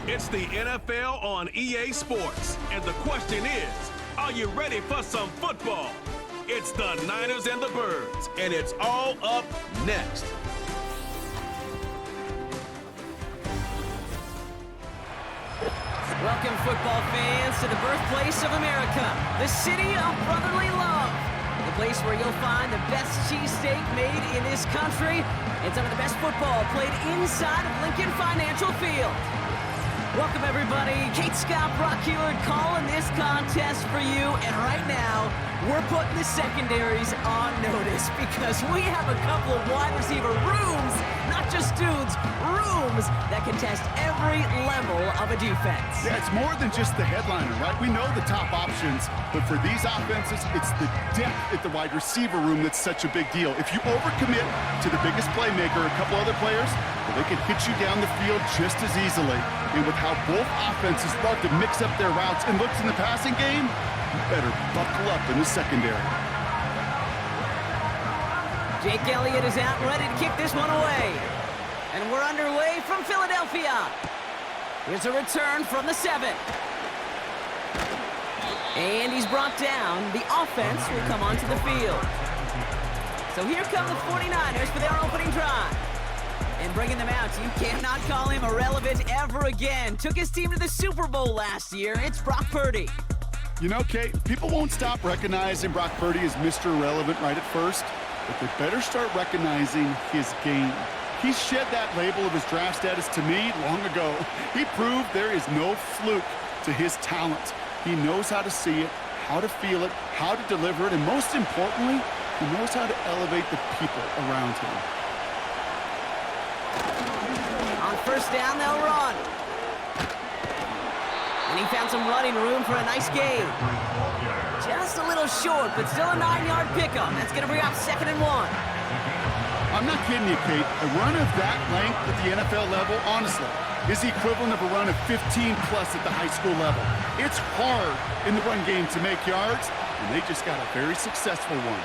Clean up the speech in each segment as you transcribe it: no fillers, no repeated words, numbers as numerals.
It's the NFL on EA Sports, and the question is, are you ready for some football? It's the Niners and the Birds, and it's all up next. Welcome, football fans, to the birthplace of America, the city of brotherly love. The place where you'll find the best cheesesteak made in this country and some of the best football played inside of Lincoln Financial Field. Welcome, everybody. Kate Scott, Brock Heward calling this contest for you. And right now, we're putting the secondaries on notice because we have a couple of wide receiver rooms, not just dudes, rooms that can test every level of a defense. Yeah, it's more than just the headliner, right? We know the top options, but for these offenses, it's the depth at the wide receiver room that's such a big deal. If you overcommit to the biggest playmaker, a couple other players, well, they can hit you down the field just as easily. And with how both offenses love to mix up their routes and looks in the passing game, you better buckle up in the secondary. Jake Elliott is out ready to kick this one away. And we're underway from Philadelphia. Here's a return from the 7. And he's brought down. The offense will come onto the field. So here come the 49ers for their opening drive. And bringing them out, you cannot call him irrelevant ever again. Took his team to the Super Bowl last year. It's Brock Purdy. You know, Kate, people won't stop recognizing Brock Purdy as Mr. Irrelevant right at first, but they better start recognizing his game. He shed that label of his draft status to me long ago. He proved there is no fluke to his talent. He knows how to see it, how to feel it, how to deliver it, and most importantly, he knows how to elevate the people around him. On first down, they'll run. And he found some running room for a nice gain. Just a little short, but still a 9-yard pickup. That's going to bring up 2nd and 1. I'm not kidding you, Kate. A run of that length at the NFL level, honestly, is the equivalent of a run of 15-plus at the high school level. It's hard in the run game to make yards, and they just got a very successful one.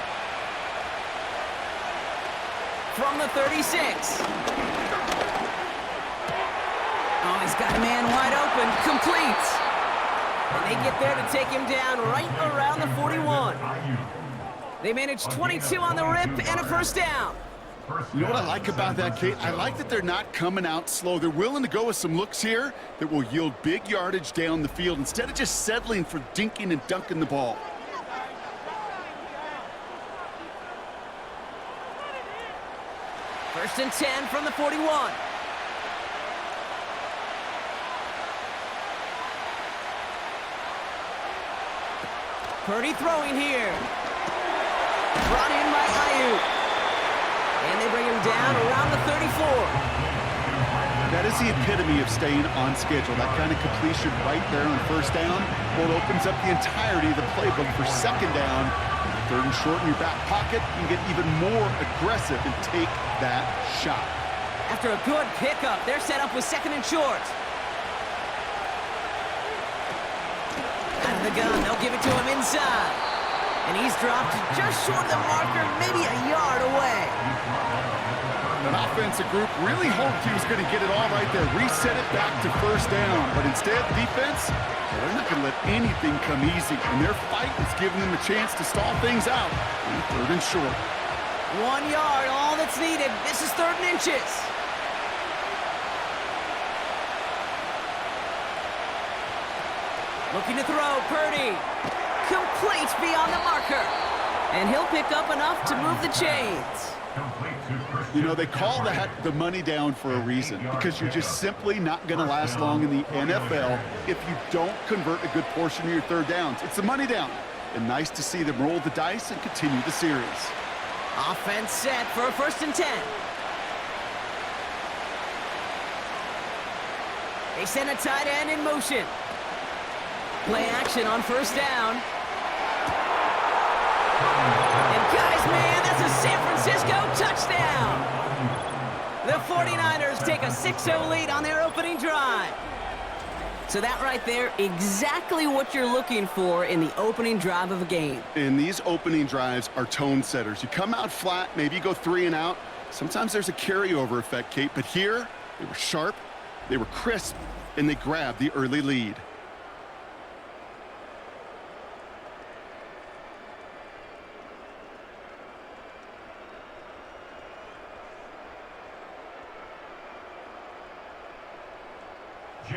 From the 36. Oh, he's got a man wide open. Complete. And they get there to take him down right around the 41. They managed 22 on the rip and a first down. You know what I like about that, Kate? I like that they're not coming out slow. They're willing to go with some looks here that will yield big yardage down the field instead of just settling for dinking and dunking the ball. First and 10 from the 41. Purdy throwing here. Brought in by Ayuk. And they bring him down around the 34. That is the epitome of staying on schedule. That kind of completion right there on first down. Well, it opens up the entirety of the playbook for 2nd down. 3rd and short in your back pocket. You can get even more aggressive and take that shot. After a good pickup, they're set up with 2nd and short. Out of the gun, they'll give it to him inside. And he's dropped just short of the marker, maybe a yard away. An offensive group really hoped he was going to get it all right there, reset it back to first down. But instead, defense, they're not going to let anything come easy. And their fight is giving them a chance to stall things out on 3rd and short. 1 yard, all that's needed. This is 3rd and inches. Looking to throw, Purdy. Complete beyond the marker. And he'll pick up enough to move the chains. You know, they call that the money down for a reason, because you're just simply not going to last long in the NFL if you don't convert a good portion of your 3rd downs. It's the money down. And nice to see them roll the dice and continue the series. Offense set for a 1st and 10. They send a tight end in motion. Play action on first down. And guys, man, that's a San Francisco touchdown. The 49ers take a 6-0 lead on their opening drive. So that right there, exactly what you're looking for in the opening drive of a game. And these opening drives are tone setters. You come out flat, maybe you go 3 and out. Sometimes there's a carryover effect, Kate, but here they were sharp, they were crisp, and they grab the early lead.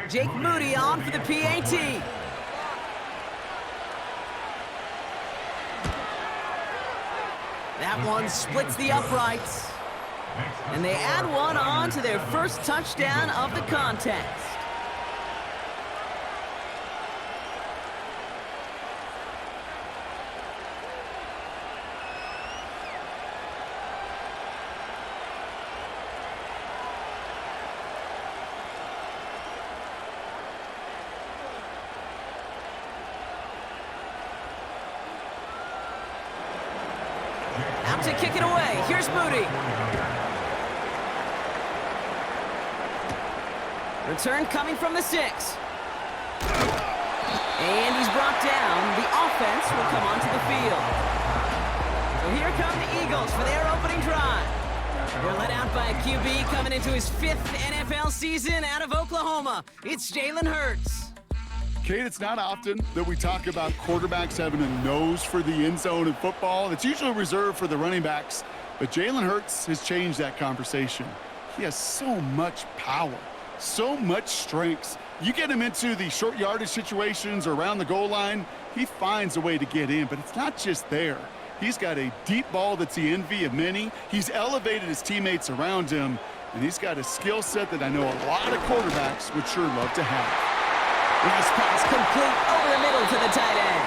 Jake Moody on for the PAT. That one splits the uprights. And they add one on to their first touchdown of the contest. Out to kick it away. Here's Moody. Return coming from the 6. And he's brought down. The offense will come onto the field. So here come the Eagles for their opening drive. They're led out by a QB coming into his 5th NFL season out of Oklahoma. It's Jalen Hurts. Kate, it's not often that we talk about quarterbacks having a nose for the end zone in football. It's usually reserved for the running backs, but Jalen Hurts has changed that conversation. He has so much power, so much strength. You get him into the short yardage situations or around the goal line, he finds a way to get in, but it's not just there. He's got a deep ball that's the envy of many. He's elevated his teammates around him, and he's got a skill set that I know a lot of quarterbacks would sure love to have. Nice pass complete over the middle to the tight end.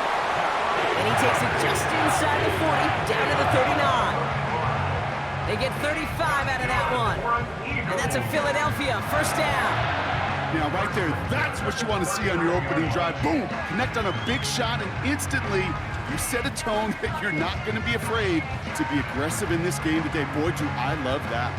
And he takes it just inside the 40, down to the 39. They get 35 out of that one. And that's a Philadelphia first down. Now, right there, that's what you want to see on your opening drive. Boom! Connect on a big shot, and instantly you set a tone that you're not going to be afraid to be aggressive in this game today. Boy, do I love that.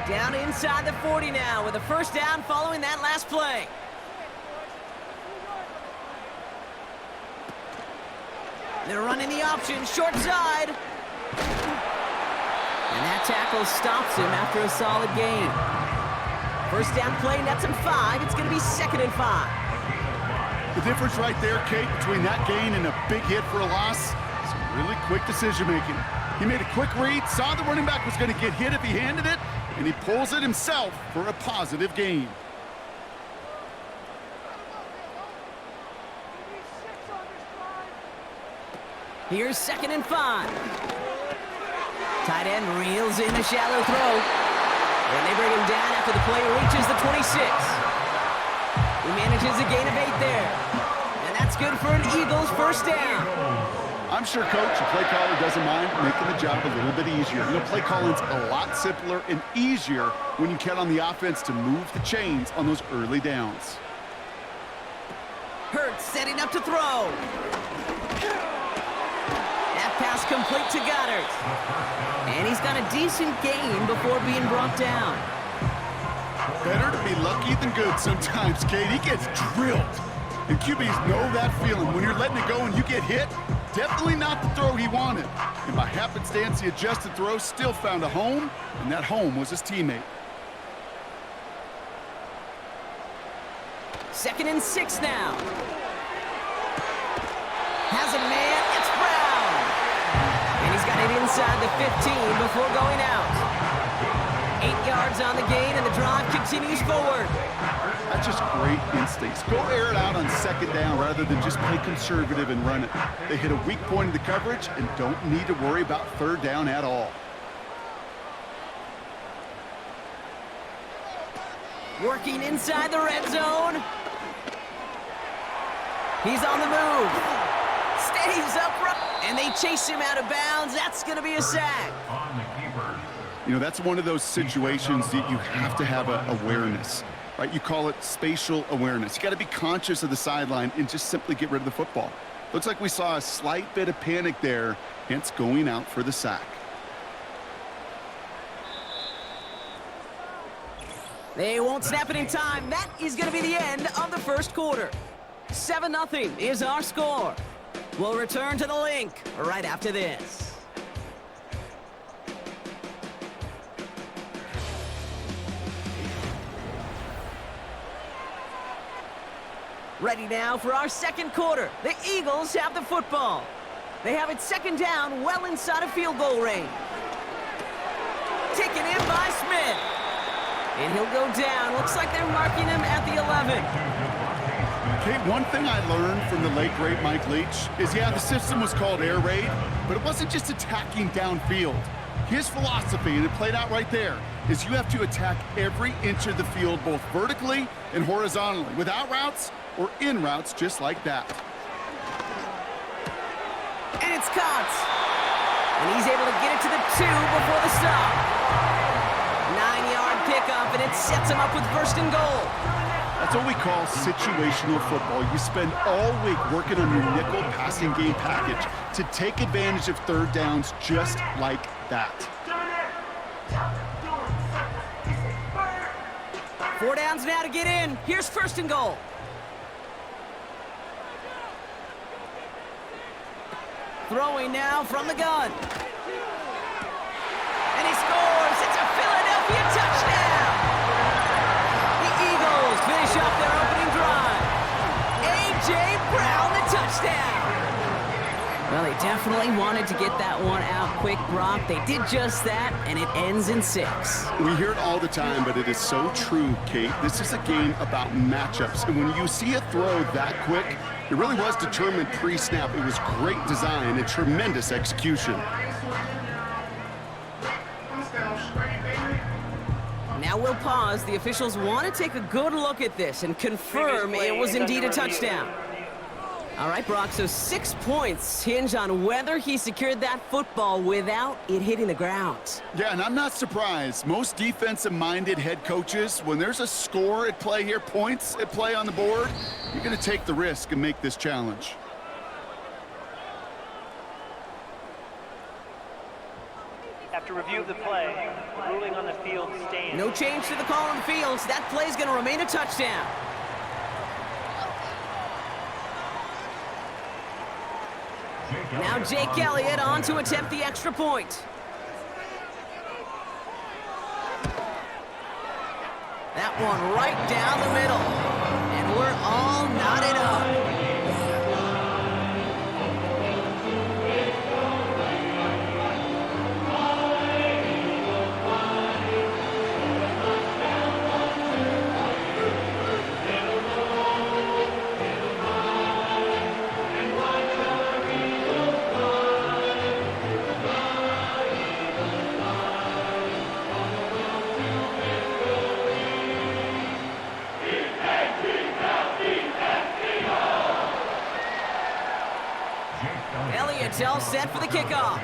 Down inside the 40 now with a first down following that last play. They're running the option, short side. And that tackle stops him after a solid gain. First down play, nets him 5. It's going to be 2nd and 5. The difference right there, Kate, between that gain and a big hit for a loss is really quick decision-making. He made a quick read, saw the running back was going to get hit if he handed it, and he pulls it himself for a positive gain. Here's 2nd and 5. Tight end reels in a shallow throw. And they bring him down after the play reaches the 26. He manages a gain of 8 there. And that's good for an Eagles first down. I'm sure, Coach, the play caller doesn't mind making the job a little bit easier. You know, play calling's a lot simpler and easier when you count on the offense to move the chains on those early downs. Hurts setting up to throw. That pass complete to Goddard. And he's got a decent gain before being brought down. Better to be lucky than good sometimes, Kate. He gets drilled. And QBs know that feeling. When you're letting it go and you get hit, definitely not the throw he wanted. And by happenstance, the adjusted throw still found a home, and that home was his teammate. 2nd and 6 now. Has a man, it's Brown. And he's got it inside the 15 before going out. 8 yards on the gain, and the drive continues forward. That's just great instincts. Go air it out on 2nd down rather than just play conservative and run it. They hit a weak point in the coverage and don't need to worry about 3rd down at all. Working inside the red zone. He's on the move. Stays upright. And they chase him out of bounds. That's going to be a sack. You know, that's one of those situations that you have to have awareness. Right, you call it spatial awareness. You got to be conscious of the sideline and just simply get rid of the football. Looks like we saw a slight bit of panic there, hence going out for the sack. They won't snap it in time. That is going to be the end of the first quarter. 7-0 is our score. We'll return to the link right after this. Ready now for our second quarter. The Eagles have the football. They have it second down, well inside of field goal range. Taken in by Smith. And he'll go down. Looks like they're marking him at the 11. Okay, one thing I learned from the late, great Mike Leach is, yeah, the system was called air raid, but it wasn't just attacking downfield. His philosophy, and it played out right there, is you have to attack every inch of the field, both vertically and horizontally, without routes or in routes just like that. And it's caught. And he's able to get it to the 2 before the stop. 9-yard pickup, and it sets him up with first and goal. That's what we call situational football. You spend all week working on your nickel passing game package to take advantage of third downs just like that. 4 downs now to get in. Here's first and goal. Throwing now from the gun. And he scores. It's a Philadelphia touchdown. The Eagles finish up their opening drive. A.J. Brown, the touchdown. Well, they definitely wanted to get that one out quick, Brock. They did just that, and it ends in 6. We hear it all the time, but it is so true, Kate. This is a game about matchups, and when you see a throw that quick, it really was determined pre-snap. It was great design and tremendous execution. Now we'll pause. The officials want to take a good look at this and confirm it was indeed a touchdown. All right, Brock, so 6 points hinge on whether he secured that football without it hitting the ground. Yeah, and I'm not surprised. Most defensive-minded head coaches, when there's a score at play here, points at play on the board, you're going to take the risk and make this challenge. After review of the play, ruling on the field stands. No change to the call on the field, so that play's going to remain a touchdown. Now Jake Elliott on to attempt the extra point. That one right down the middle. And we're all knotted up. Elliott's all set for the kickoff.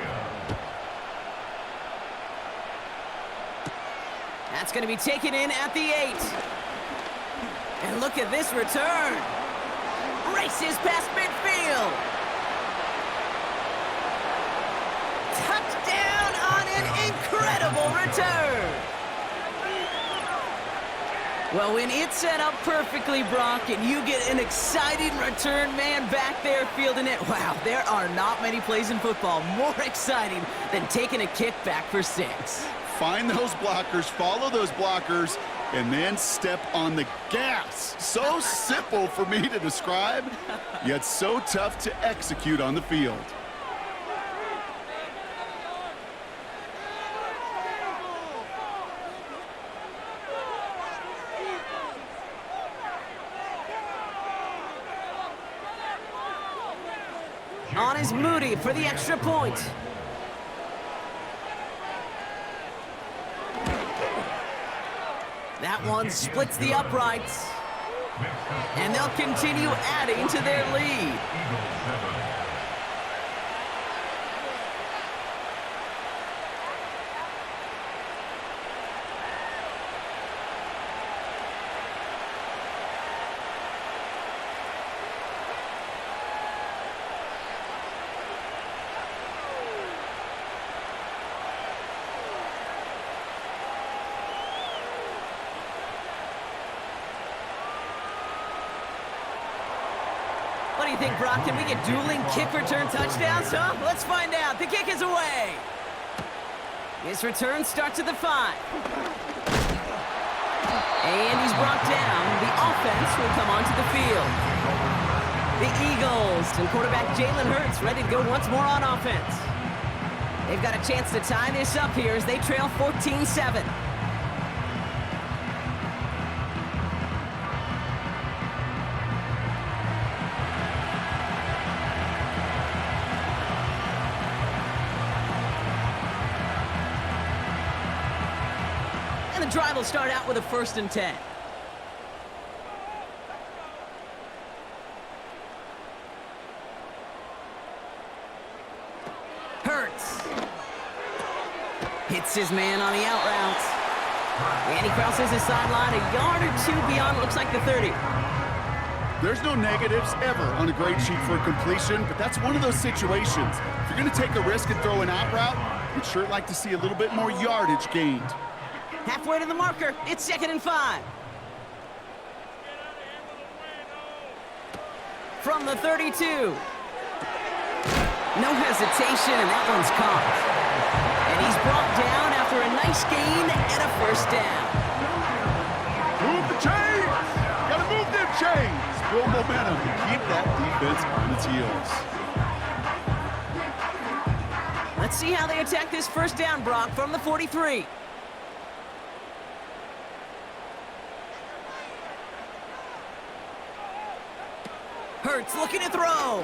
That's going to be taken in at the 8. And look at this return. Races past midfield. Touchdown on an incredible return. Well, when it's set up perfectly, Brock, and you get an exciting return man back there fielding it, wow, there are not many plays in football more exciting than taking a kick back for 6. Find those blockers, follow those blockers, and then step on the gas. So simple for me to describe, yet so tough to execute on the field. On is Moody for the extra point. That one splits the uprights. And they'll continue adding to their lead. do you think, Brock? Can we get dueling kick return touchdowns, huh? Let's find out. The kick is away. This return starts at the 5. And he's brought down. The offense will come onto the field. The Eagles and quarterback Jalen Hurts ready to go once more on offense. They've got a chance to tie this up here as they trail 14-7. And the drive will start out with a 1st and 10. Hurts hits his man on the out route. And he crosses the sideline a yard or 2 beyond, looks like the 30. There's no negatives ever on a grade sheet for a completion, but that's one of those situations. If you're going to take a risk and throw an out route, you'd sure like to see a little bit more yardage gained. Halfway to the marker, it's 2nd and 5. From the 32. No hesitation, and that one's caught. And he's brought down after a nice gain and a 1st down. Move the chains! Gotta move them chains! Build momentum and keep that defense on its heels. Let's see how they attack this 1st down, Brock, from the 43. Hurts looking to throw.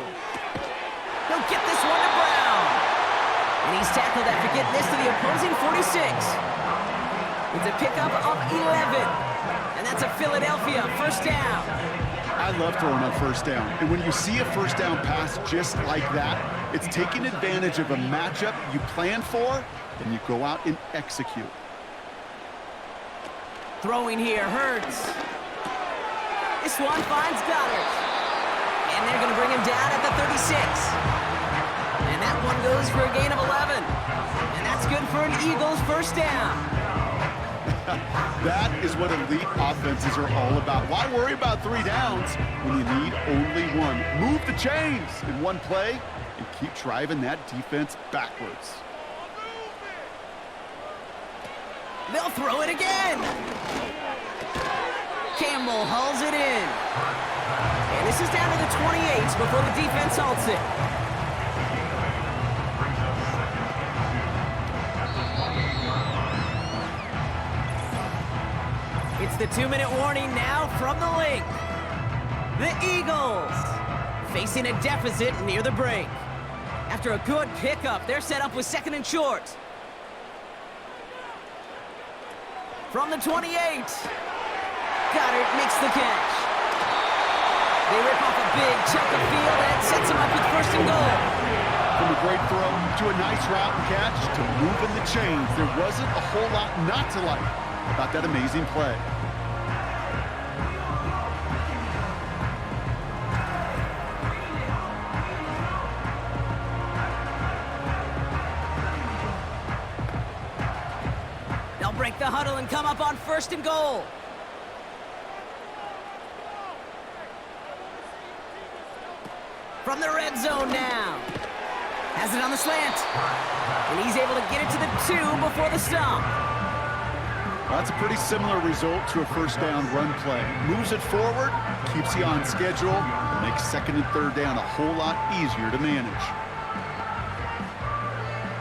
He'll get this one to Brown. And he's tackled after getting this to the opposing 46. It's a pickup of 11. And that's a Philadelphia 1st down. I love throwing on 1st down. And when you see a 1st down pass just like that, it's taking advantage of a matchup you plan for, and you go out and execute. Throwing here, Hurts. This one finds Goddard. And they're going to bring him down at the 36. And that one goes for a gain of 11. And that's good for an Eagles 1st down. That is what elite offenses are all about. Why worry about 3 downs when you need only 1? Move the chains in one play and keep driving that defense backwards. They'll throw it again. Campbell hauls it in. And this is down to the 28 before the defense halts it. It's the 2-minute warning now from the link. The Eagles facing a deficit near the break. After a good pickup, they're set up with 2nd and short. From the 28. Goddard makes the catch. They rip off a big chunk of field and sets him up with 1st and goal. From a great throw to a nice route and catch to moving the chains, there wasn't a whole lot not to like about that amazing play. They'll break the huddle and come up on 1st and goal. From the red zone now. Has it on the slant. And he's able to get it to the 2 before the stop. That's a pretty similar result to a 1st down run play. Moves it forward, keeps you on schedule, and makes 2nd and 3rd down a whole lot easier to manage.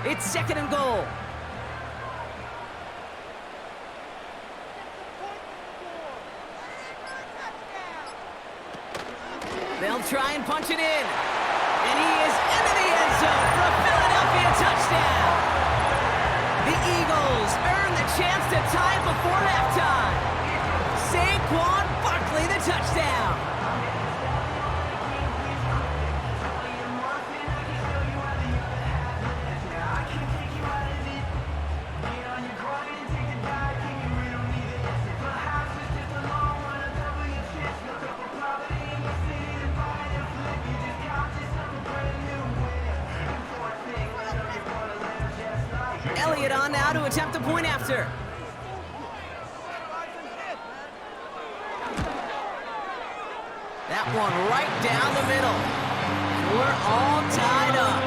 It's 2nd and goal. They'll try and punch it in. And he is into the end zone for a Philadelphia touchdown. The Eagles earn the chance to tie before halftime. Saquon Barkley the touchdown. Elliott on now to attempt the point after. That one right down the middle. And we're all tied up.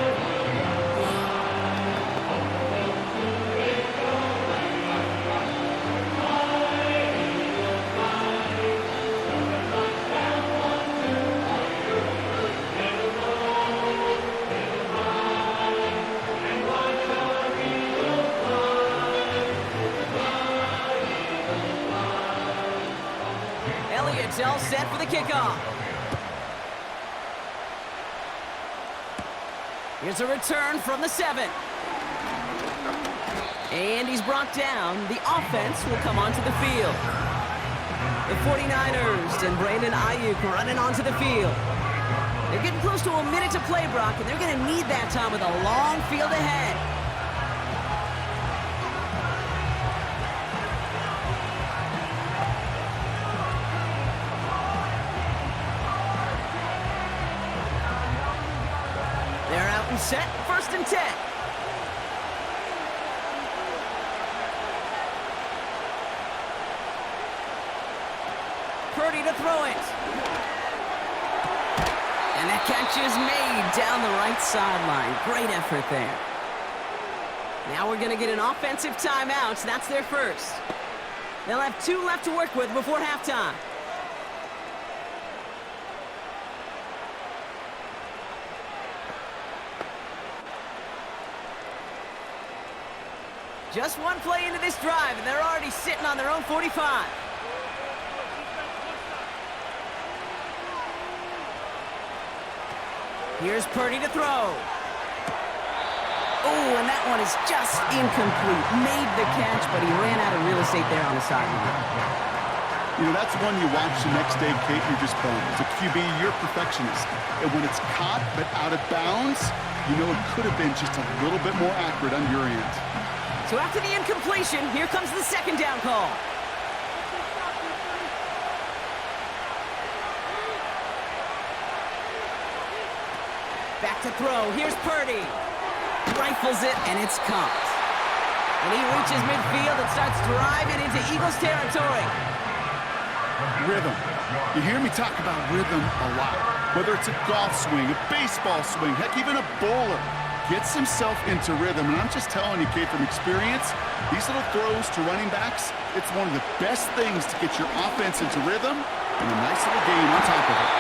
Elliott's all set for the kickoff. Here's a return from the 7. And he's brought down. The offense will come onto the field. The 49ers and Brandon Ayuk running onto the field. They're getting close to a minute to play, Brock, and they're going to need that time with a long field ahead. They're out and set, 1st and 10. Purdy to throw it. And that catch is made down the right sideline. Great effort there. Now we're going to get an offensive timeout. That's their first. They'll have 2 left to work with before halftime. Just one play into this drive, and they're already sitting on their own 45. Here's Purdy to throw. Oh, and that one is just incomplete. Made the catch, but he ran out of real estate there on the sideline. You know, that's one you watch the next day, Kate, you're just bummed. As a QB, you're a perfectionist. And when it's caught but out of bounds, you know it could have been just a little bit more accurate on your end. So after the incompletion, here comes the 2nd down call. Back to throw. Here's Purdy. Rifles it, and it's caught. And he reaches midfield and starts driving into Eagles territory. Rhythm. You hear me talk about rhythm a lot. Whether it's a golf swing, a baseball swing, heck, even a bowler gets himself into rhythm. And I'm just telling you, Kate, from experience, these little throws to running backs, it's one of the best things to get your offense into rhythm and a nice little game on top of it.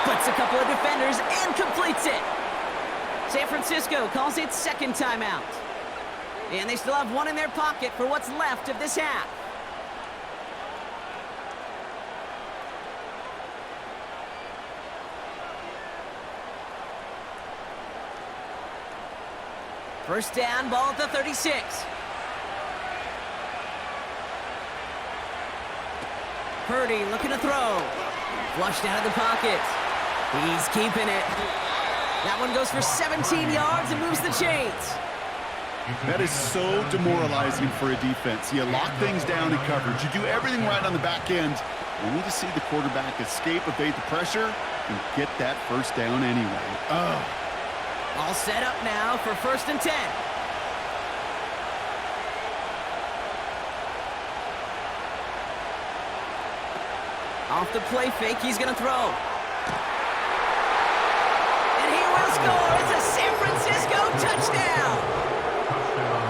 Splits a couple of defenders and completes it. San Francisco calls it 2nd timeout. And they still have 1 in their pocket for what's left of this half. First down, ball at the 36. Purdy looking to throw. Flushed out of the pocket. He's keeping it. That one goes for 17 yards and moves the chains. That is so demoralizing for a defense. You lock things down in coverage. You do everything right on the back end. Only to see the quarterback escape, evade the pressure, and get that first down anyway. Oh. All set up now for 1st and 10. Off the play fake, he's going to throw. And he will score. It's a San Francisco touchdown.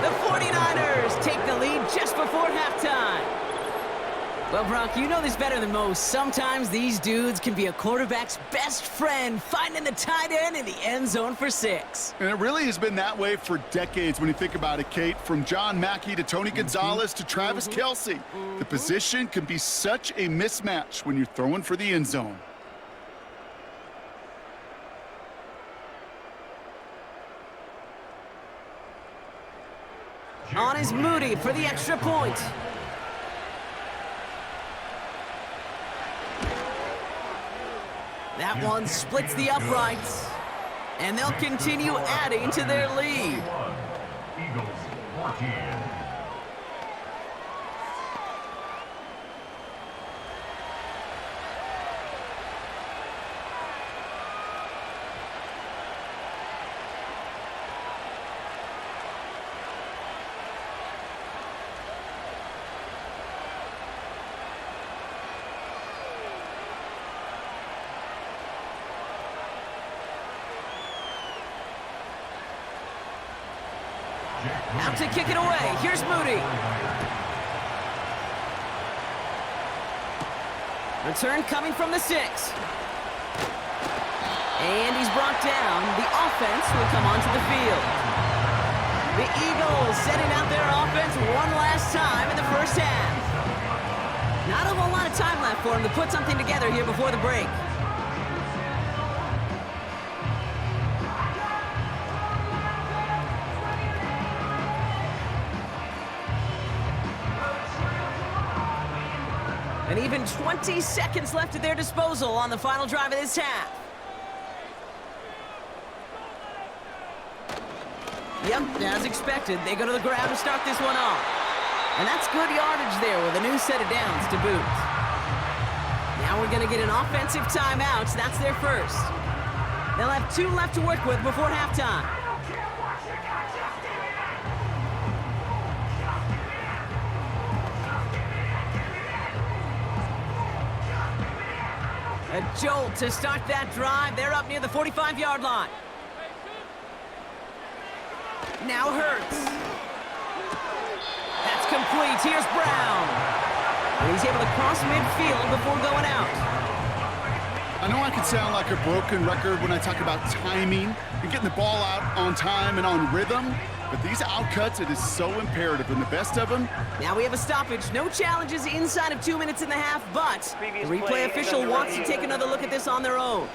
The 49ers take the lead just before halftime. Well, Brock, you know this better than most. Sometimes these dudes can be a quarterback's best friend, finding the tight end in the end zone for 6. And it really has been that way for decades when you think about it, Kate. From John Mackey to Tony Gonzalez to Travis Kelce. The position can be such a mismatch when you're throwing for the end zone. On is Moody for the extra point. That one splits the uprights, and they'll continue adding to their lead. Eagles 14. Out to kick it away. Here's Moody. Return coming from the 6. And he's brought down. The offense will come onto the field. The Eagles setting out their offense one last time in the first half. Not a whole lot of time left for him to put something together here before the break. And even 20 seconds left at their disposal on the final drive of this half. Yep, as expected, they go to the ground to start this one off. And that's good yardage there with a new set of downs to boot. Now we're going to get an offensive timeout. That's their first. They'll have 2 left to work with before halftime. A jolt to start that drive. They're up near the 45-yard line. Now Hurts. That's complete. Here's Brown. And he's able to cross midfield before going out. I know I can sound like a broken record when I talk about timing and getting the ball out on time and on rhythm, but these outcuts, it is so imperative, and the best of them. Now we have a stoppage. No challenges inside of 2 minutes and a half, but the replay official wants to take another look at this on their own.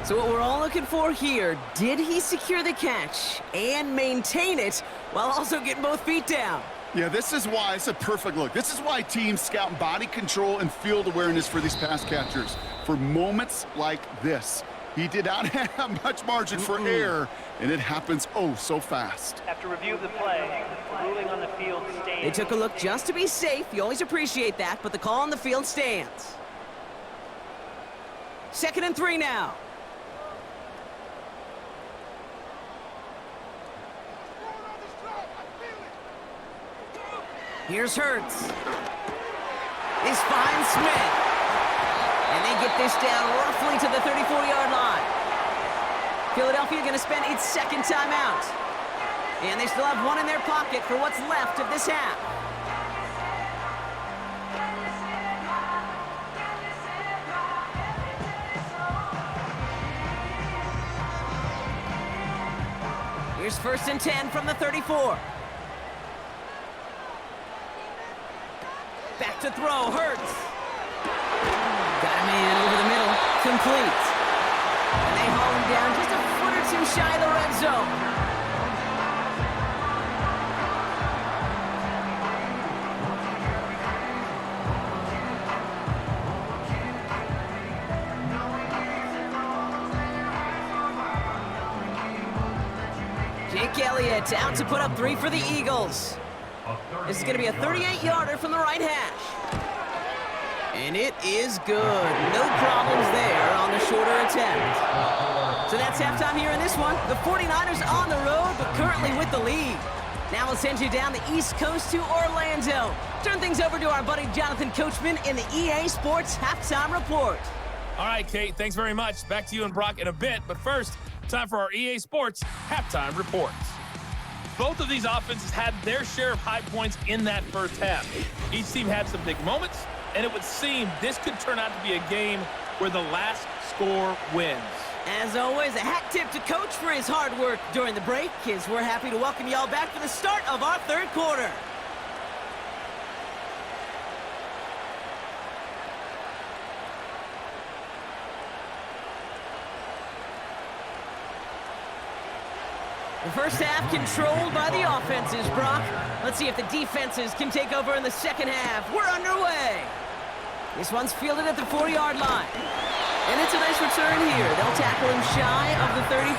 So what we're all looking for here, did he secure the catch and maintain it while also getting both feet down? Yeah, this is why it's a perfect look. This is why teams scout body control and field awareness for these pass catchers. For moments like this, he did not have much margin for error, and it happens oh so fast. After review of the play, the ruling on the field stands. They took a look just to be safe. You always appreciate that, but the call on the field stands. 2nd and 3 now. Here's Hurts. This finds Smith. And they get this down roughly to the 34-yard line. Philadelphia going to spend its 2nd timeout. And they still have 1 in their pocket for what's left of this half. Here's 1st and 10 from the 34. Back to throw, Hurts. Got a man over the middle, complete. And they haul him down just a foot or 2 shy of the red zone. Jake Elliott out to put up 3 for the Eagles. This is going to be a 38-yarder from the right hash. And it is good. No problems there on the shorter attempt. So that's halftime here in this one. The 49ers on the road, but currently with the lead. Now we'll send you down the East Coast to Orlando. Turn things over to our buddy Jonathan Coachman in the EA Sports Halftime Report. All right, Kate, thanks very much. Back to you and Brock in a bit. But first, time for our EA Sports Halftime Reports. Both of these offenses had their share of high points in that first half. Each team had some big moments, and it would seem this could turn out to be a game where the last score wins. As always, a hat tip to Coach for his hard work during the break, as we're happy to welcome y'all back for the start of our 3rd quarter. The first half controlled by the offenses, Brock. Let's see if the defenses can take over in the second half. We're underway. This one's fielded at the 4-yard line. And it's a nice return here. They'll tackle him shy of the 35.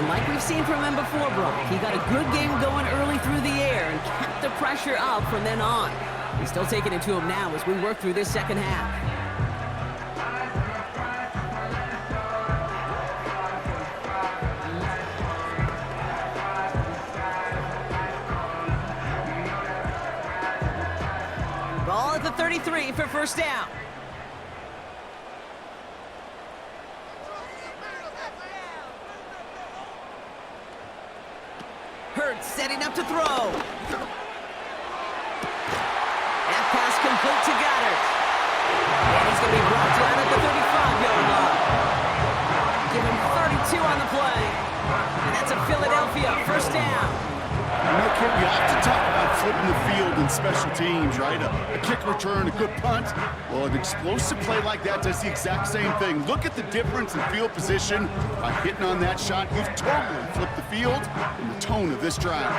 And like we've seen from him before, Brock, he got a good game going early through the air and kept the pressure up from then on. He's still taking it to him now as we work through this second half. Ball at the 33 for first down. Hurts setting up to throw. That pass complete to Goddard. And he's going to be brought down at the 35-yard line. Give him 32 on the play. And that's a Philadelphia first down. You know, Kit, we often talk about flipping the field in special teams, right? A kick return, a good punt. Well, an explosive play like that does the exact same thing. Look at the difference in field position. By hitting on that shot, you've totally flipped the field and the tone of this drive.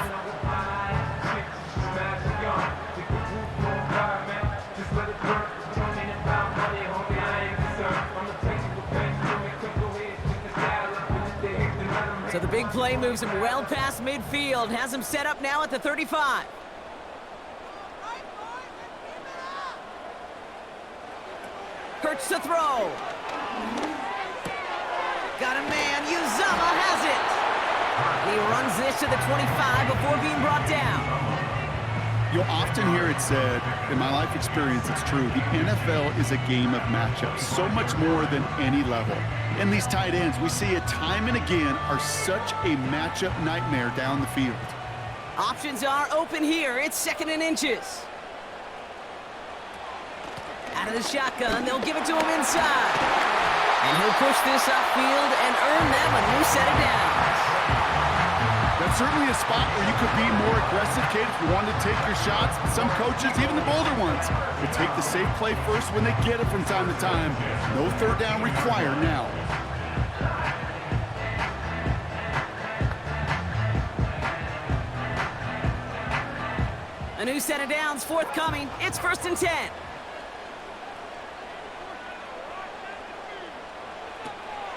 So the big play moves him well past midfield, has him set up now at the 35. Hurts to throw. Got a man, Uzama has it. And he runs this to the 25 before being brought down. You'll often hear it said, in my life experience, it's true, the NFL is a game of matchups, so much more than any level. And these tight ends, we see it time and again, are such a matchup nightmare down the field. Options are open here. It's 2nd and inches. Out of the shotgun, they'll give it to him inside. And he'll push this upfield and earn them a new set of downs. That's certainly a spot where you could be more aggressive, Kate, if you wanted to take your shots. But some coaches, even the bolder ones, will take the safe play first when they get it from time to time. No third down required now. A new set of downs forthcoming. It's 1st and 10.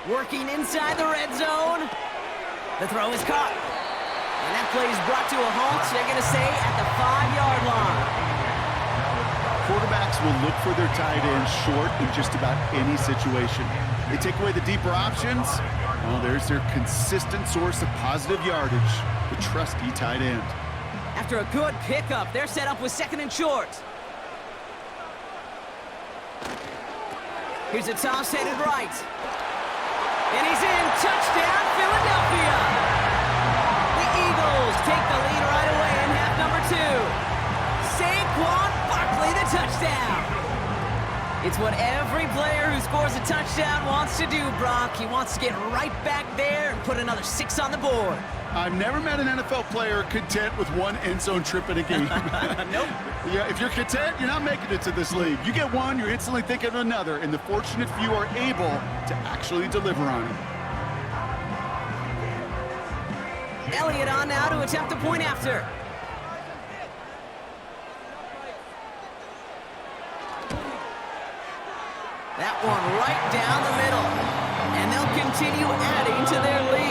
Working inside the red zone. The throw is caught. And that play is brought to a halt, they're going to say, at the 5-yard line. Quarterbacks will look for their tight end short in just about any situation. They take away the deeper options. Well, there's their consistent source of positive yardage, the trusty tight end. After a good pickup, they're set up with 2nd and short. Here's a toss headed right. And he's in. Touchdown, Philadelphia. The Eagles take the lead right away in half number 2. Saquon Barkley, the touchdown. It's what every player who scores a touchdown wants to do, Brock. He wants to get right back there and put another 6 on the board. I've never met an NFL player content with one end zone trip in a game. Nope. Yeah, if you're content, you're not making it to this league. You get one, you're instantly thinking of another, and the fortunate few are able to actually deliver on it. Elliott on now to attempt a point after. That one right down the middle. And they'll continue adding to their lead.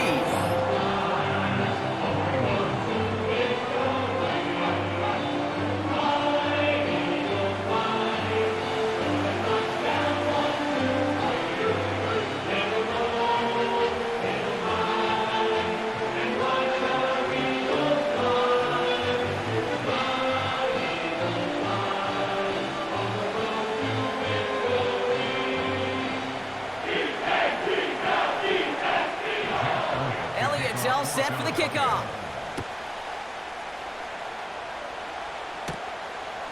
All set for the kickoff.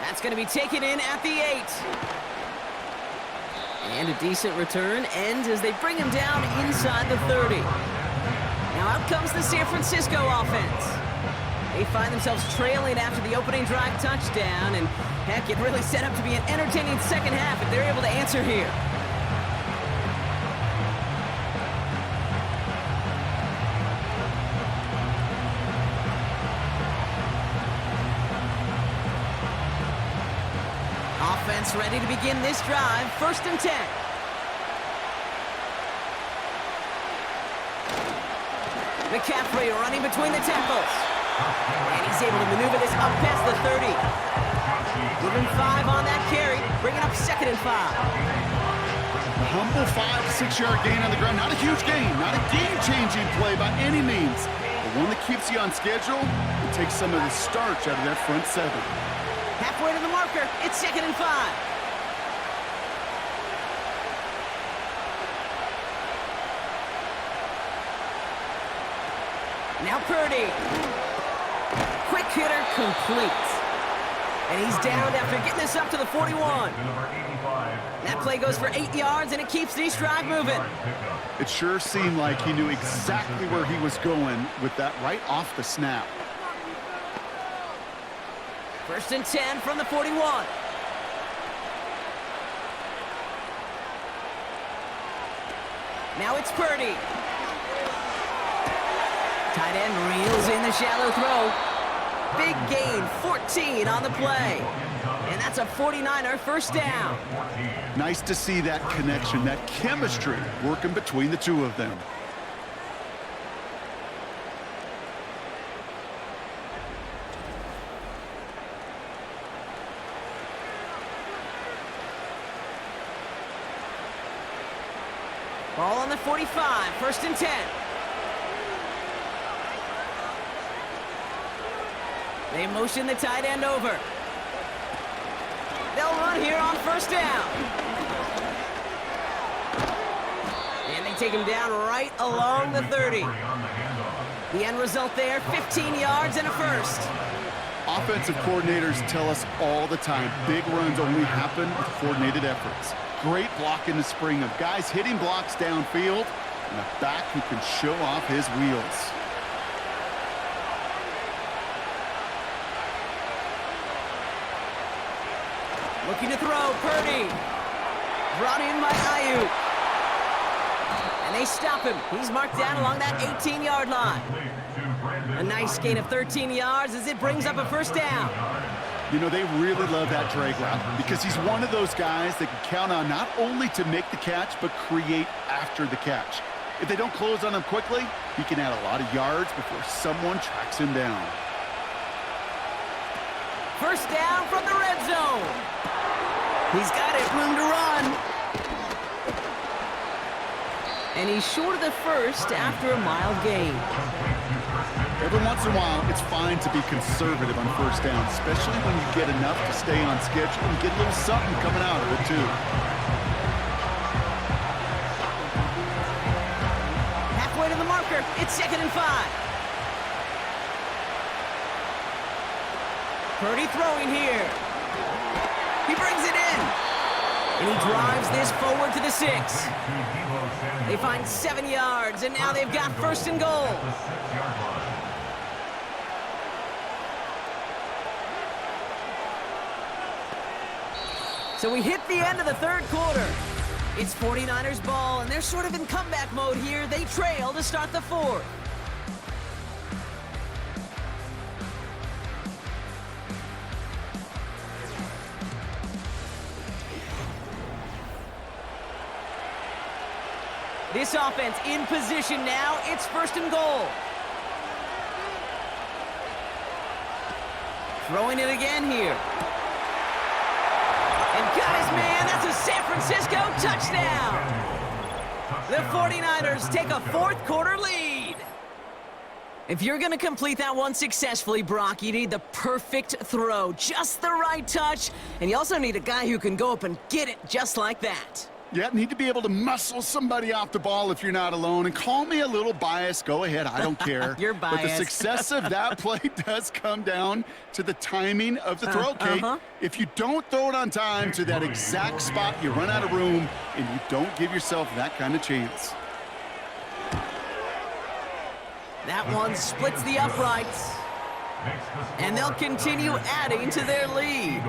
That's going to be taken in at the 8. And a decent return ends as they bring him down inside the 30. Now out comes the San Francisco offense. They find themselves trailing after the opening drive touchdown, and heck, it really set up to be an entertaining second half if they're able to answer here. Offense ready to begin this drive. 1st and 10. McCaffrey running between the tackles. And he's able to maneuver this up past the 30. Give him 5 on that carry, bringing up 2nd and 5. A humble 5 to 6 yard gain on the ground. Not a huge gain, not a game-changing play by any means, but one that keeps you on schedule and takes some of the starch out of that front 7. Halfway to the marker, it's 2nd and 5. Now Purdy. quick hitter complete. And he's down after getting this up to the 41. That play goes for 8 yards, and it keeps the drive moving. It sure seemed like he knew exactly where he was going with that right off the snap. 1st and 10 from the 41. Now it's Purdy. Tight end reels in the shallow throw. Big gain, 14 on the play. And that's a 49er first down. Nice to see that connection, that chemistry working between the two of them. Ball on the 45, 1st and 10. They motion the tight end over. They'll run here on 1st down. And they take him down right along the 30. The end result there, 15 yards and a first. Offensive coordinators tell us all the time, big runs only happen with coordinated efforts. Great block in the spring of guys hitting blocks downfield and a back who can show off his wheels. Looking to throw, Purdy. Brought in by Ayuk. And they stop him. He's marked down along that 18-yard line. A nice gain of 13 yards as it brings up a first down. You know, they really love that drag route because he's one of those guys that can count on not only to make the catch, but create after the catch. If they don't close on him quickly, he can add a lot of yards before someone tracks him down. First down from the red zone. He's got it, room to run. And he's short of the first after a mild gain. Every once in a while, it's fine to be conservative on first down, especially when you get enough to stay on schedule and get a little something coming out of it, too. Halfway to the marker, it's 2nd and 5. Purdy throwing here. He brings it in. And he drives this forward to the 6. They find 7 yards, and now they've got 1st and goal. So we hit the end of the 3rd quarter. It's 49ers ball, and they're sort of in comeback mode here. They trail to start the 4th. This offense in position now. It's 1st and goal. Throwing it again here. And got his man. That's a San Francisco touchdown. The 49ers take a 4th quarter lead. If you're going to complete that one successfully, Brock, you need the perfect throw. Just the right touch. And you also need a guy who can go up and get it just like that. Yeah, need to be able to muscle somebody off the ball if you're not alone. And call me a little biased. Go ahead. I don't care. You're biased. But the success of that play does come down to the timing of the throw, Kate. If you don't throw it on time to that exact spot, you run out of room, and you don't give yourself that kind of chance. That one splits the uprights. And they'll continue adding to their lead.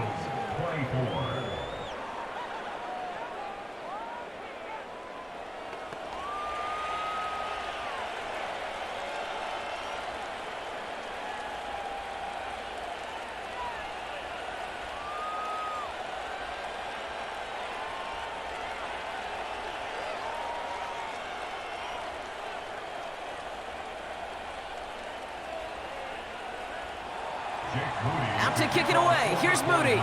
Out to kick it away. Here's Moody.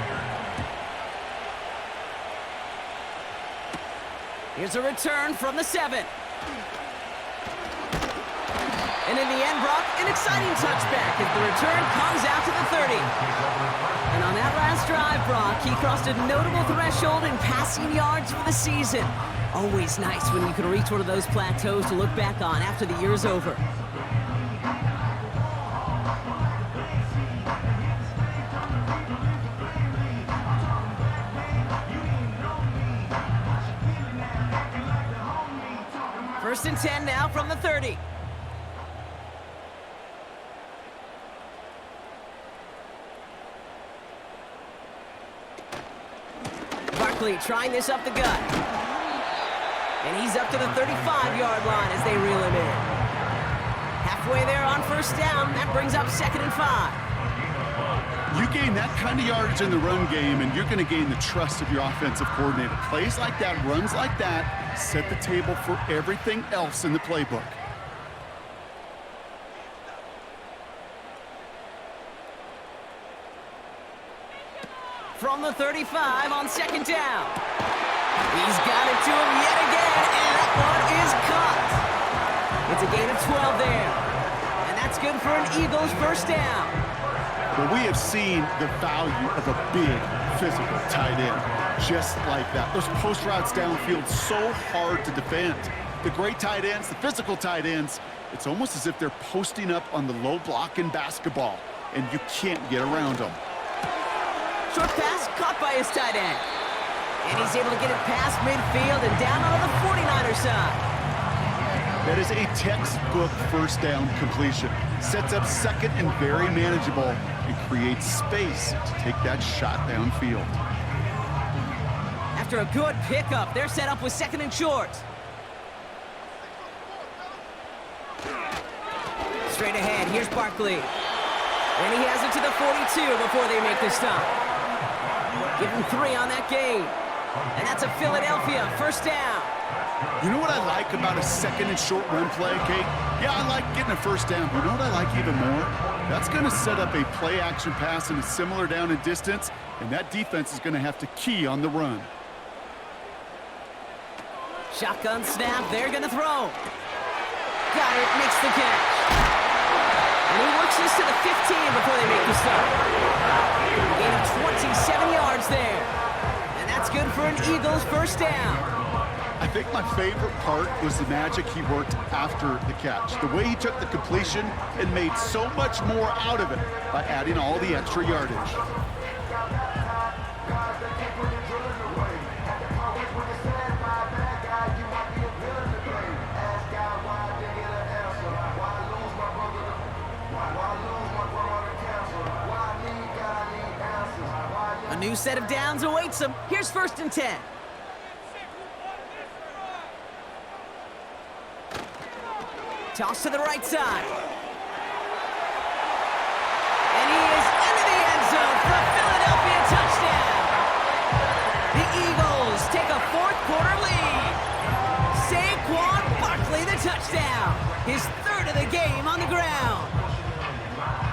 Here's a return from the 7. And in the end, Brock, an exciting touchback as the return comes out to the 30. And on that last drive, Brock, he crossed a notable threshold in passing yards for the season. Always nice when you can reach one of those plateaus to look back on after the year's over. First and 10 now from the 30. Barkley trying this up the gut. And he's up to the 35-yard line as they reel him in. Halfway there on first down. That brings up 2nd and 5. You gain that kind of yardage in the run game, and you're going to gain the trust of your offensive coordinator. Plays like that, runs like that, set the table for everything else in the playbook. From the 35 on 2nd down. He's got it to him yet again, and that one is caught. It's a gain of 12 there. And that's good for an Eagles first down. Well, we have seen the value of a big physical tight end. Just like that. Those post routes downfield, so hard to defend. The great tight ends, the physical tight ends, it's almost as if they're posting up on the low block in basketball, and you can't get around them. Short pass caught by his tight end. And he's able to get it past midfield and down on the 49er side. That is a textbook first down completion. Sets up second and very manageable and creates space to take that shot downfield. After a good pickup, they're set up with 2nd and short. Straight ahead, here's Barkley. And he has it to the 42 before they make the stop. Give him 3 on that game. And that's a Philadelphia first down. You know what I like about a 2nd and short run play, Kate? Yeah, I like getting a first down. But you know what I like even more? That's going to set up a play action pass in a similar down and distance, and that defense is going to have to key on the run. Shotgun snap, they're going to throw. Goddard makes the catch. And he works this to the 15 before they make the stop. A gain of 27 yards there. And that's good for an Eagles first down. I think my favorite part was the magic he worked after the catch. The way he took the completion and made so much more out of it by adding all the extra yardage. A new set of downs awaits him. Here's 1st and 10. Toss to the right side. And he is into the end zone for a Philadelphia touchdown. The Eagles take a 4th quarter lead. Saquon Barkley the touchdown. His 3rd of the game on the ground.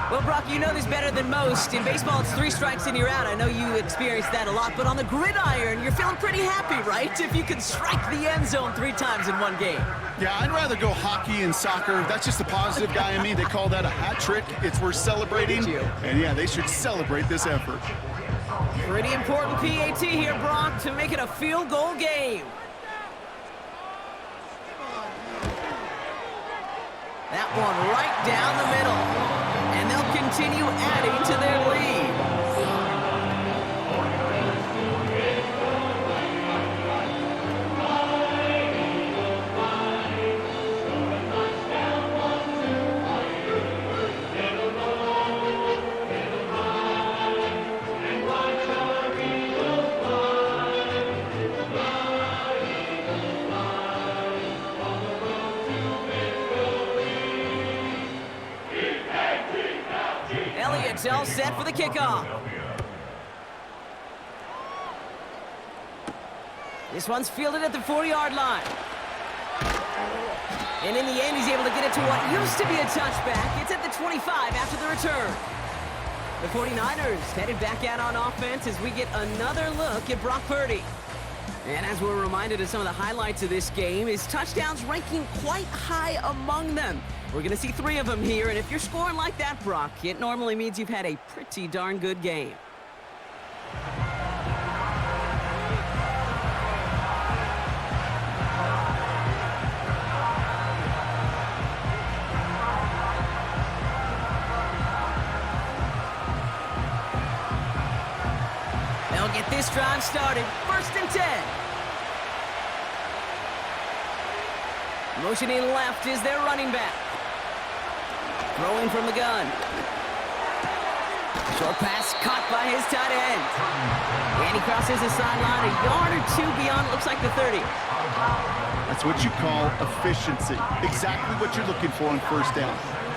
Well, Brock, you know this better than most. In baseball, it's 3 strikes and you're out. I know you experienced that a lot, but on the gridiron, you're feeling pretty happy, right? If you can strike the end zone 3 times in one game. Yeah, I'd rather go hockey and soccer. That's just the positive guy in me. They call that a hat trick. It's worth celebrating. And yeah, they should celebrate this effort. Pretty important PAT here, Brock, to make it a field goal game. That one right down the middle. And they'll continue adding to their lead. Elliott's all set for the kickoff. This one's fielded at the 4-yard line. And in the end, he's able to get it to what used to be a touchback. It's at the 25 after the return. The 49ers headed back out on offense as we get another look at Brock Purdy. And as we're reminded of some of the highlights of this game, his touchdowns ranking quite high among them. We're going to see 3 of them here, and if you're scoring like that, Brock, it normally means you've had a pretty darn good game. They'll get this drive started. 1st and 10. Motioning left is their running back. Throwing from the gun. Short pass caught by his tight end. And he crosses the sideline a yard or two beyond, looks like the 30. That's what you call efficiency. Exactly what you're looking for on first down.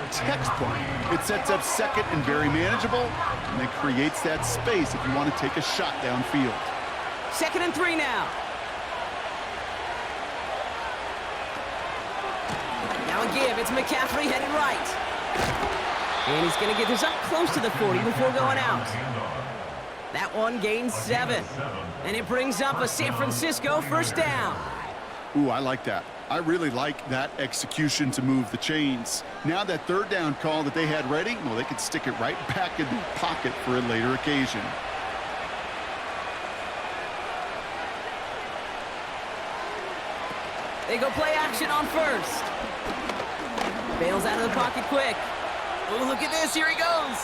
Textbook. It sets up second and very manageable, and it creates that space if you want to take a shot downfield. 2nd and 3 now. Now a give. It's McCaffrey headed right. And he's going to get this up close to the 40 before going out. That one gains 7. And it brings up a San Francisco first down. Ooh, I like that. I really like that execution to move the chains. Now that third down call that they had ready, well, they could stick it right back in the pocket for a later occasion. They go play action on first. Bails out of the pocket quick. Oh, look at this. Here he goes.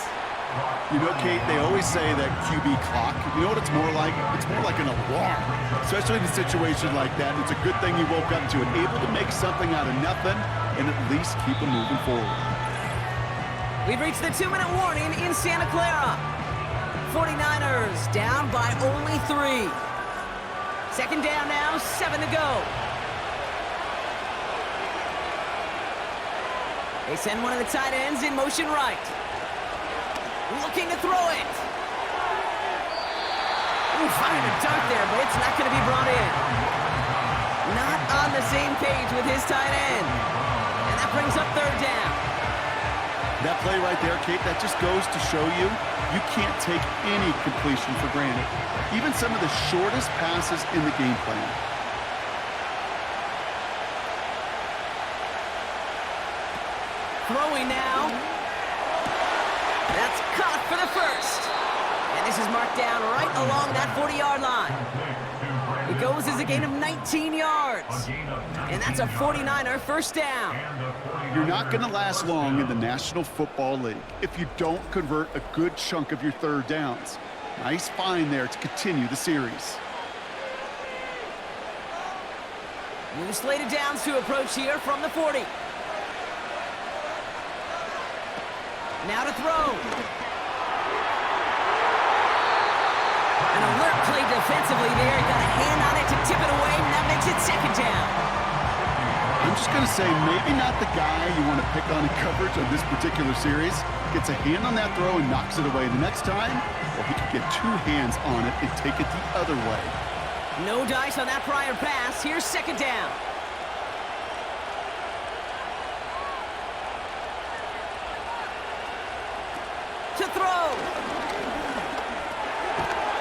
You know, Kate, they always say that QB clock, you know what it's more like? It's more like an alarm, especially in a situation like that. It's a good thing you woke up to it, able to make something out of nothing and at least keep them moving forward. We've reached the 2-minute warning in Santa Clara. 49ers down by only 3. 2nd down now, 7 to go. They send one of the tight ends in motion right. Looking to throw it. Ooh, fired a dart there, but it's not going to be brought in. Not on the same page with his tight end. And that brings up 3rd down. That play right there, Kate, that just goes to show you, you can't take any completion for granted. Even some of the shortest passes in the game plan. Throwing now. That's caught for the first. And this is marked down right along that 40-yard line. It goes as a gain of 19 yards. And that's a 49er first down. You're not going to last long in the National Football League if you don't convert a good chunk of your third downs. Nice find there to continue the series. New slated downs to approach here from the 40. Now to throw. An alert play defensively there. He got a hand on it to tip it away, and that makes it 2nd down. I'm just going to say maybe not the guy you want to pick on in coverage on this particular series. Gets a hand on that throw and knocks it away the next time, or he could get 2 hands on it and take it the other way. No dice on that prior pass. Here's 2nd down. To throw.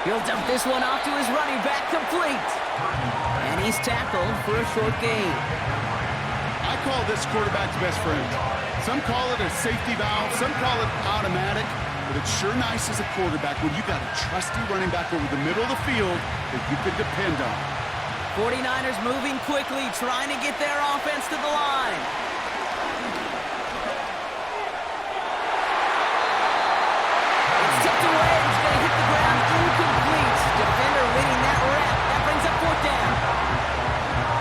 He'll dump this one off to his running back, complete. And he's tackled for a short gain. I call this quarterback's best friend. Some call it a safety valve, some call it automatic, but it's sure nice as a quarterback when you got a trusty running back over the middle of the field that you can depend on. 49ers moving quickly, trying to get their offense to the line. It's tipped away. It's going to hit the ground incomplete. Defender winning that rep. That brings up 4th down.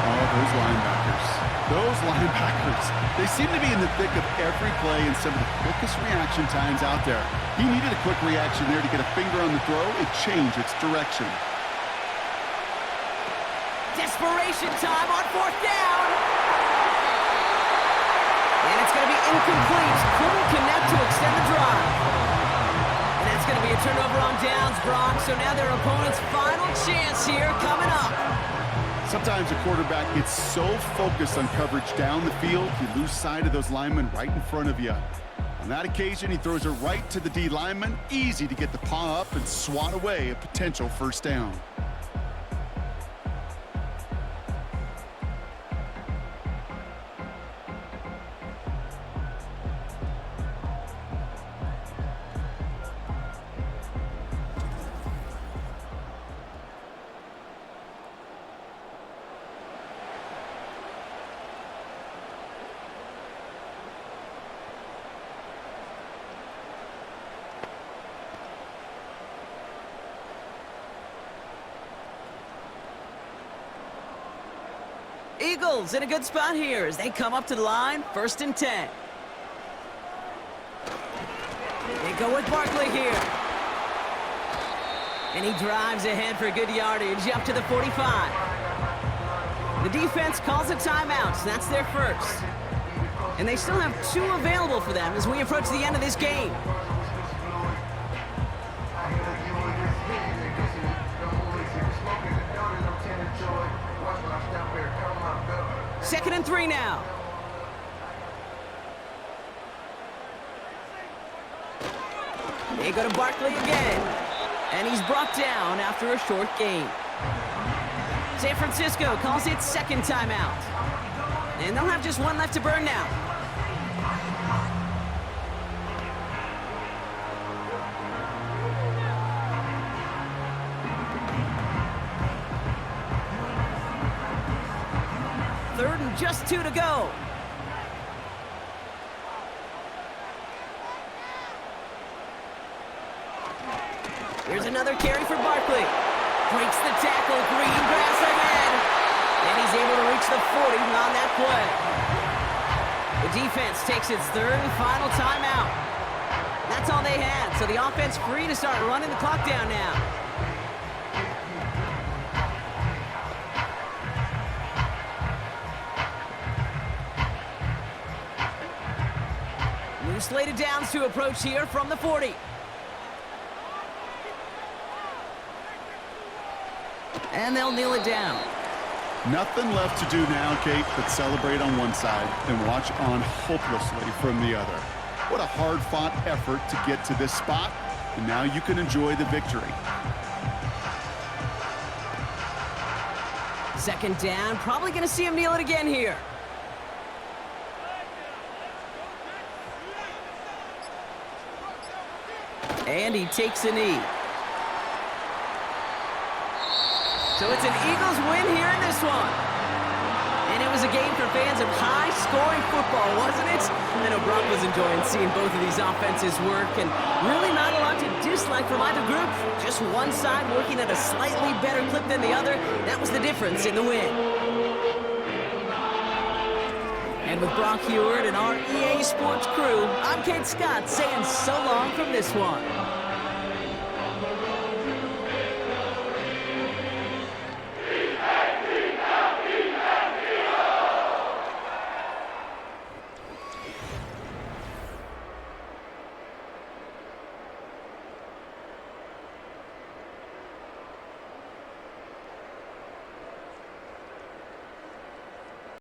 Oh, those linebackers. Those linebackers. They seem to be in the thick of every play and some of the quickest reaction times out there. He needed a quick reaction there to get a finger on the throw. It changed its direction. Desperation time on 4th down. And it's going to be incomplete. Couldn't connect to extend the drive. And that's going to be a turnover on downs, Brock. So now their opponent's final chance here coming up. Sometimes a quarterback gets so focused on coverage down the field, you lose sight of those linemen right in front of you. On that occasion, he throws it right to the D lineman. Easy to get the paw up and swat away a potential first down. Eagles in a good spot here as they come up to the line, 1st and 10. They go with Barkley here. And he drives ahead for good yardage up to the 45. The defense calls a timeout, so that's their first. And they still have 2 available for them as we approach the end of this game. Second and 3 now. They go to Barkley again, and he's brought down after a short gain. San Francisco calls it 2nd timeout. And they'll have just 1 left to burn now. Third and just 2 to go. Here's another carry for Barkley. Breaks the tackle, green grass ahead. And he's able to reach the 40 on that play. The defense takes its 3rd and final timeout. That's all they had, so the offense free to start running the clock down now. New slated downs to approach here from the 40. And they'll kneel it down. Nothing left to do now, Kate, but celebrate on one side and watch on hopelessly from the other. What a hard-fought effort to get to this spot, and now you can enjoy the victory. 2nd down, probably going to see him kneel it again here. And he takes a knee. So it's an Eagles win here in this one. And it was a game for fans of high-scoring football, wasn't it? I know Brock was enjoying seeing both of these offenses work, and really not a lot to dislike from either group. Just one side working at a slightly better clip than the other. That was the difference in the win. And with Brock Heward and our EA Sports crew, I'm Kate Scott saying so long from this one.